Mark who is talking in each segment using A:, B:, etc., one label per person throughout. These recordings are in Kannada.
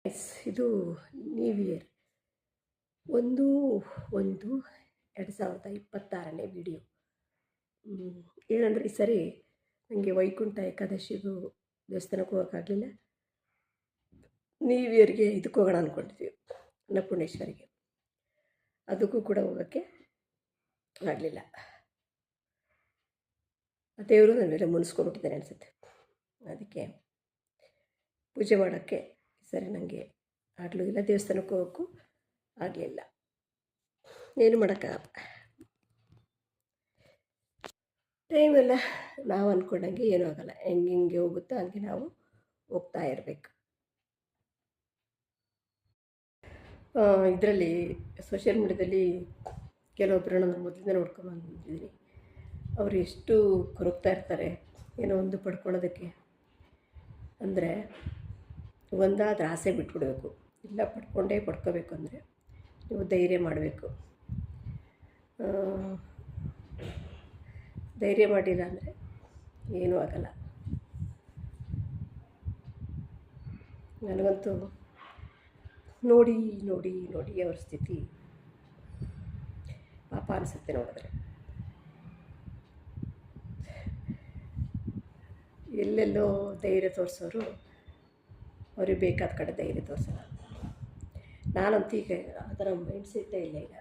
A: ಇದು ನ್ಯೂ ಇಯರ್ 1/1/2026ನೇ ವಿಡಿಯೋ. ಏನಂದರೆ ಈ ಸರಿ ನನಗೆ ವೈಕುಂಠ ಏಕಾದಶಿಗೂ ದೇವಸ್ಥಾನಕ್ಕೆ ಹೋಗೋಕ್ಕಾಗಲಿಲ್ಲ. ನ್ಯೂ ಇಯರ್ಗೆ ಇದಕ್ಕೆ ಹೋಗೋಣ ಅಂದ್ಕೊಂಡಿದ್ವಿ, ಅನ್ನಪೂರ್ಣೇಶ್ವರಿಗೆ. ಅದಕ್ಕೂ ಕೂಡ ಹೋಗೋಕ್ಕೆ ಆಗಲಿಲ್ಲ. ದೇವರು ನನ್ನ ಮೇಲೆ ಮುನಿಸ್ಕೊಂಡ್ಬಿಟ್ಟಿದ್ದಾನೆ ಅನಿಸುತ್ತೆ. ಅದಕ್ಕೆ ಪೂಜೆ ಮಾಡೋಕ್ಕೆ ಸರಿ ನನಗೆ ಆಗಲಿಲ್ಲ, ದೇವಸ್ಥಾನಕ್ಕೆ ಹೋಗೋಕ್ಕೂ ಆಗಲಿಲ್ಲ. ಏನು ಮಾಡೋಕ್ಕಾಗಲ್ಲ, ಟೈಮೆಲ್ಲ ನಾವು ಅಂದ್ಕೊಂಡಂಗೆ ಏನೂ ಆಗೋಲ್ಲ. ಹೆಂಗೆ ಹೋಗುತ್ತೋ ಹಂಗೆ ನಾವು ಹೋಗ್ತಾ ಇರಬೇಕು. ಇದರಲ್ಲಿ ಸೋಷಿಯಲ್ ಮೀಡ್ಯಾದಲ್ಲಿ ಕೆಲವೊಬ್ಬರು ನಾನು ಮೊದಲಿಂದ ನೋಡ್ಕೊಂಬಂದಿದ್ದೀನಿ. ಅವರು ಎಷ್ಟು ಕೊರಗ್ತಾ ಇರ್ತಾರೆ ಏನೋ ಒಂದು ಪಡ್ಕೊಳ್ಳೋದಕ್ಕೆ. ಅಂದರೆ ಒಂದಾದ್ರೆ ಆಸೆ ಬಿಟ್ಬಿಡಬೇಕು, ಇಲ್ಲ ಪಡ್ಕೋಬೇಕು ಅಂದರೆ ನೀವು ಧೈರ್ಯ ಮಾಡಬೇಕು. ಧೈರ್ಯ ಮಾಡಿಲ್ಲ ಅಂದರೆ ಏನೂ ಆಗಲ್ಲ. ನನಗಂತೂ ನೋಡಿ ನೋಡಿ ನೋಡಿ ಅವ್ರ ಸ್ಥಿತಿ ಪಾಪ ಅನಿಸುತ್ತೆ ನೋಡಿದ್ರೆ. ಎಲ್ಲೆಲ್ಲೋ ಧೈರ್ಯ ತೋರಿಸೋರು ಅವ್ರಿಗೆ ಬೇಕಾದ ಕಡೆ ಧೈರ್ಯ ತೋರಿಸಲ್ಲ. ನಾನಂತೂ ಈಗ ಆ ಥರ ಮೈಂಡ್ಸೆಟ್ಟೇ ಇಲ್ಲ. ಈಗ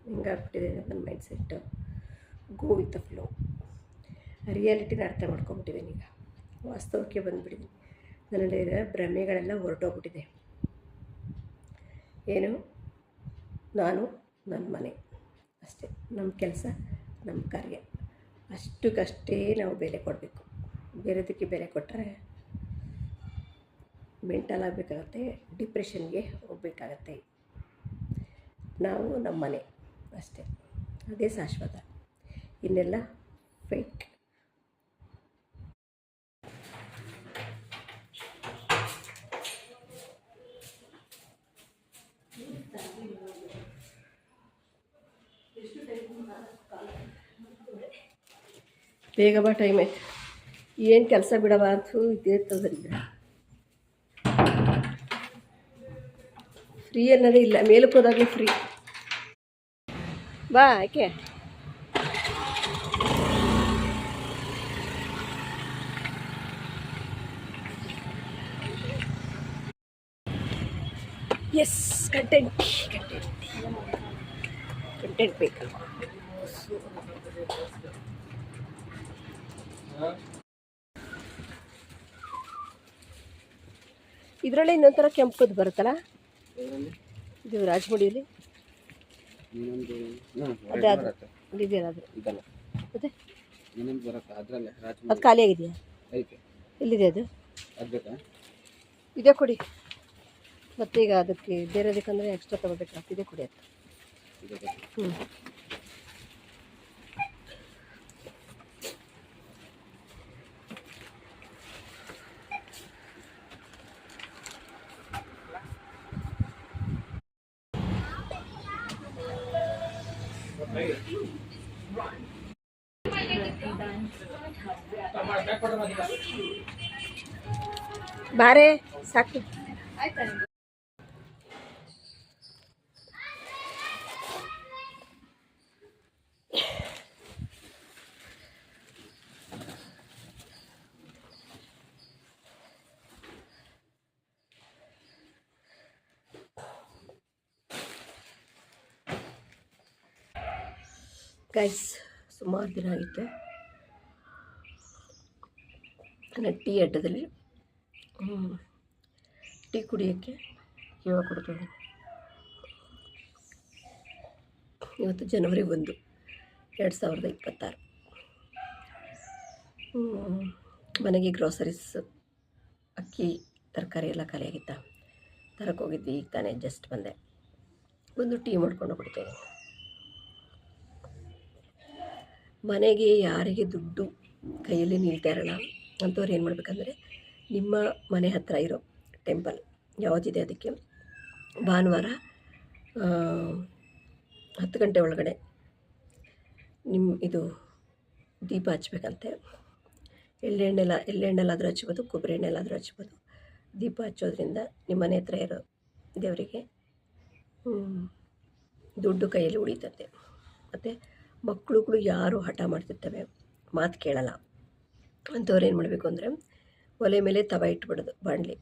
A: ಹೆಂಗಾಗ್ಬಿಟ್ಟಿದೆ ನನ್ನ mindset, go with the flow. ರಿಯಾಲಿಟಿನ ಅರ್ಥ ಮಾಡ್ಕೊಂಬಿಟ್ಟಿದ್ದೀನಿ. ಈಗ ವಾಸ್ತವಕ್ಕೆ ಬಂದುಬಿಟ್ಟಿದ್ದೀನಿ. ನನ್ನಲ್ಲಿರೋ ಭ್ರಮೆಗಳೆಲ್ಲ ಹೊರಟೋಗ್ಬಿಟ್ಟಿದೆ. ಏನು, ನಾನು ನನ್ನ ಮನೆ ಅಷ್ಟೇ, ನಮ್ಮ ಕೆಲಸ, ನಮ್ಮ ಕಾರ್ಯ, ಅಷ್ಟಕ್ಕಷ್ಟೇ ನಾವು ಬೆಲೆ ಕೊಡಬೇಕು. ಬೇರೆದಕ್ಕೆ ಬೆಲೆ ಕೊಟ್ಟರೆ ಮೆಂಟಲ್ ಆಗಬೇಕಾಗತ್ತೆ, ಡಿಪ್ರೆಷನ್ಗೆ ಹೋಗಬೇಕಾಗತ್ತೆ. ನಾವು ನಮ್ಮ ಮನೆ ಅಷ್ಟೇ, ಅದೇ ಶಾಶ್ವತ, ಇನ್ನೆಲ್ಲ ಫೇಕ್. ಬೇಗ ಬಾ, ಟೈಮ್ ಆಯ್ತು. ಏನು ಕೆಲಸ ಬಿಡವ ಅಂತೂ ಇದೇ ತೊಂದರೆ. ಫ್ರೀ ಅನ್ನೋದೇ ಇಲ್ಲ, ಮೇಲಕ್ಕೆ ಹೋದಾಗಲೇ ಫ್ರೀ. ಬಾ ಯಾಕೆ ಎಸ್, ಕಂಟೆಂಟ್ ಬೇಕಲ್ವ. ಇದರಲ್ಲೇ ಇನ್ನೊಂಥರ ಕೆಂಪುದು ಬರುತ್ತಲ್ಲ, ಇದು ರಾಜಮುಡಿಯಲ್ಲಿ ಅದೇ ಇದೆಯಲ್ಲ, ಅದು ಅದು ಖಾಲಿ ಆಗಿದೆಯಾ? ಎಲ್ಲಿದೆ ಅದು? ಇದೇ ಕೊಡಿ. ಮತ್ತೆ ಈಗ ಅದಕ್ಕೆ ಬೇರೆದಕ್ಕಂದರೆ ಎಕ್ಸ್ಟ್ರಾ ತಗೋಬೇಕಾಗ್ತದೆ. ಇದೇ ಕೊಡಿ ಅಂತ. ಹ್ಞೂ, ಬಾರೆ ಸಾಕು. ಗೈಸ್, ಸುಮಾರು ದಿನ ಆಗಿತ್ತು ನನ್ನ ಟೀ ಅಡ್ಡದಲ್ಲಿ ಟೀ ಕುಡಿಯೋಕ್ಕೆ ಇವಾಗ ಕೊಡ್ತೀನಿ. ಇವತ್ತು ಜನವರಿ 1, 2026. ಮನೆಗೆ ಗ್ರೋಸರೀಸ್, ಅಕ್ಕಿ, ತರಕಾರಿ ಎಲ್ಲ ಖಾಲಿಯಾಗಿತ್ತ. ತರಕ್ಕೆ ಹೋಗಿದ್ವಿ, ಈಗ ತಾನೇ ಜಸ್ಟ್ ಬಂದೆ. ಒಂದು ಟೀ ಮಾಡ್ಕೊಂಡು ಕೊಡ್ತೇವೆ. ಮನೆಗೆ ಯಾರಿಗೆ ದುಡ್ಡು ಕೈಯಲ್ಲಿ ನಿಲ್ತಾ ಇರೋಲ್ಲ ಅಂಥವ್ರು ಏನು ಮಾಡಬೇಕಂದ್ರೆ, ನಿಮ್ಮ ಮನೆ ಹತ್ತಿರ ಇರೋ ಟೆಂಪಲ್ ಯಾವುದಿದೆ ಅದಕ್ಕೆ ಭಾನುವಾರ 10 ಗಂಟೆ ಒಳಗಡೆ ನಿಮ್ಮ ಇದು ದೀಪ ಹಚ್ಬೇಕಂತೆ. ಎಳ್ಳೆಣ್ಣೆಲ್ಲಾದರೂ ಹಚ್ಬೋದು, ಕೊಬ್ಬರಿ ಎಣ್ಣೆಲ್ಲಾದರೂ ಹಚ್ಬೋದು. ದೀಪ ಹಚ್ಚೋದ್ರಿಂದ ನಿಮ್ಮ ಮನೆ ಹತ್ರ ಇರೋ ದೇವರಿಗೆ ದುಡ್ಡು ಕೈಯಲ್ಲಿ ಉಳಿತದೆ. ಮತ್ತು ಮಕ್ಕಳುಗಳು ಯಾರು ಹಠ ಮಾಡ್ತಿರ್ತವೆ, ಮಾತು ಕೇಳಲ್ಲ ಅಂಥವ್ರು ಏನು ಮಾಡಬೇಕು ಅಂದರೆ ಒಲೆ ಮೇಲೆ ತವ ಇಟ್ಬಿಡೋದು. ಬಾಣಲಿ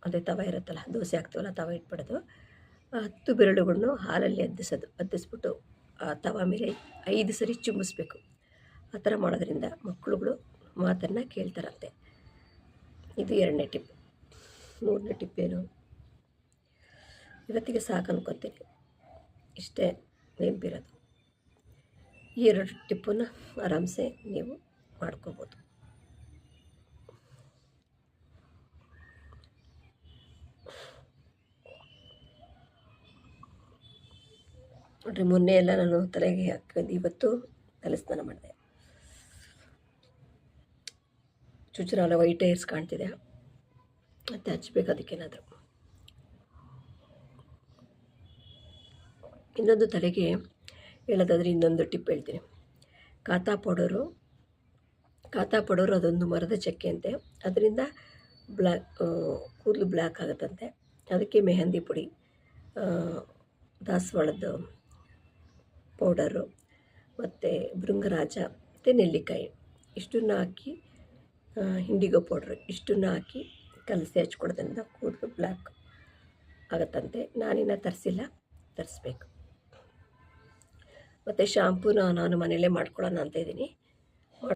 A: ಅದೇ ತವ ಇರುತ್ತಲ್ಲ, ದೋಸೆ ಹಾಕ್ತೀವಲ್ಲ, ತವ ಇಟ್ಬಿಡೋದು. 10 ಬೆರಳುಗಳನ್ನು ಹಾಲಲ್ಲಿ ಅದ್ದಿಸ್ಬಿಟ್ಟು ಆ ತವ ಮೇಲೆ 5 ಸರಿ ಚುಂಬಿಸ್ಬೇಕು. ಆ ಥರ ಮಾಡೋದ್ರಿಂದ ಮಕ್ಕಳುಗಳು ಮಾತನ್ನು ಕೇಳ್ತಾರಂತೆ. ಇದು 2ನೇ ಟಿಪ್. 3ನೇ ಟಿಪ್ ಏನು, ಇವತ್ತಿಗೆ ಸಾಕು ಅನ್ಕೊತೀನಿ. ಇಷ್ಟೇ ನೆನಪಿರೋದು. ಈ 2 ಟಿಪ್ಪನ್ನು ಆರಾಮ್ಸೆ ನೀವು ಮಾಡ್ಕೋಬೋದು. ನೋಡಿರಿ, ಮೊನ್ನೆ ಎಲ್ಲ ನಾನು ತಲೆಗೆ ಹಾಕಿದ್ದು, ಇವತ್ತು ತಲೆ ಸ್ನಾನ ಮಾಡಿದೆ. ಚುಚ್ಚುರಾಲ ವೈಟ್ ಹೇರ್ಸ್ ಕಾಣ್ತಿದೆ, ಮತ್ತು ಹಚ್ಬೇಕು ಅದಕ್ಕೇನಾದರೂ. ಇನ್ನೊಂದು ತಲೆಗೆ ಹೇಳೋದಾದರೆ ಇನ್ನೊಂದು ಟಿಪ್ ಹೇಳ್ತೀನಿ. ಕಾತಾ ಪೌಡರು ಅದೊಂದು ಮರದ ಚಕ್ಕೆ ಅಂತೆ. ಅದರಿಂದ ಕೂದಲು ಬ್ಲ್ಯಾಕ್ ಆಗುತ್ತಂತೆ. ಅದಕ್ಕೆ ಮೆಹಂದಿ ಪುಡಿ, ದಾಸವಾಳದ್ದು ಪೌಡರು, ಮತ್ತು ಭೃಂಗರಾಜ ಮತ್ತು ನೆಲ್ಲಿಕಾಯಿ ಇಷ್ಟನ್ನು ಹಾಕಿ, ಇಂಡಿಗೋ ಪೌಡ್ರು ಇಷ್ಟನ್ನು ಹಾಕಿ ಕಲಸಿ ಹಚ್ಕೊಡೋದ್ರಿಂದ ಕೂದಲು ಬ್ಲ್ಯಾಕ್ ಆಗುತ್ತಂತೆ. ನಾನಿನ್ನು ತರಿಸಿಲ್ಲ, ತರಿಸ್ಬೇಕು. ಮತ್ತು ಶಾಂಪೂನ ನಾನು ಮನೆಯಲ್ಲೇ ಮಾಡ್ಕೊಳ್ಳೋಣ ಅಂತ ಇದ್ದೀನಿ.